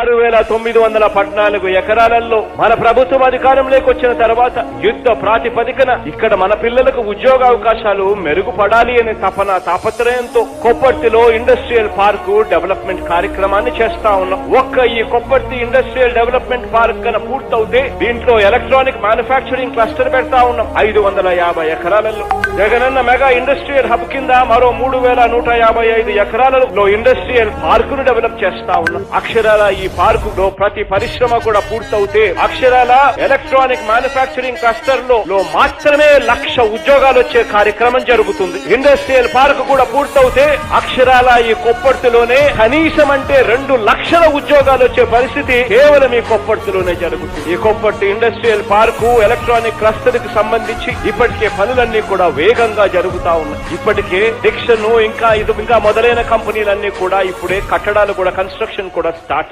6,914 ఎకరాలలో మన ప్రభుత్వం అధికారంలోకి వచ్చిన తర్వాత యుద్ధ ప్రాతిపదికన ఇక్కడ మన పిల్లలకు ఉద్యోగ అవకాశాలు మెరుగుపడాలి అనే తాపత్రయంతో కొప్పర్తిలో ఇండస్ట్రియల్ పార్కు డెవలప్మెంట్ కార్యక్రమాన్ని చేస్తా ఉన్నాం. ఈ కొప్పర్తి ఇండస్ట్రియల్ డెవలప్మెంట్ పార్క్ కన్నా పూర్తవుతే దీంట్లో ఎలక్ట్రానిక్ మ్యానుఫ్యాక్చరింగ్ క్లస్టర్ పెడతా ఉన్నాం. 550 ఎకరాలలో జగనన్న మెగా ఇండస్ట్రియల్ హబ్ కింద మరో 3,155 ఎకరాలలో ఇండస్ట్రియల్ పార్కును డెవలప్ చేస్తా ఉన్నాం. అక్షరాల ఈ పార్కులో ప్రతి పరిశ్రమ కూడా పూర్తవుతే అక్షరాల ఎలక్ట్రానిక్ మ్యానుఫ్యాక్చరింగ్ క్లస్టర్ లో మాత్రమే 1,00,000 ఉద్యోగాలు వచ్చే కార్యక్రమం జరుగుతుంది. ఇండస్ట్రియల్ పార్క్ కూడా పూర్తవుతే అక్షరాల ఈ కొప్పర్తిలోనే కనీసం అంటే 2 లక్షల ఉద్యోగాలు వచ్చే పరిస్థితి కేవలం ఈ కొప్పర్తిలోనే జరుగుతుంది. ఈ Kopparthi industrial park electronic cluster కి సంబంధించి ఇప్పటికే పనులన్నీ కూడా వేగంగా జరుగుతా ఉన్నాయి. ఇప్పటికే డిక్షన్ ఇంకా మొదలైన కంపెనీలన్నీ కూడా ఇప్పుడే కట్టడాలు కూడా కన్స్ట్రక్షన్ కూడా స్టార్ట్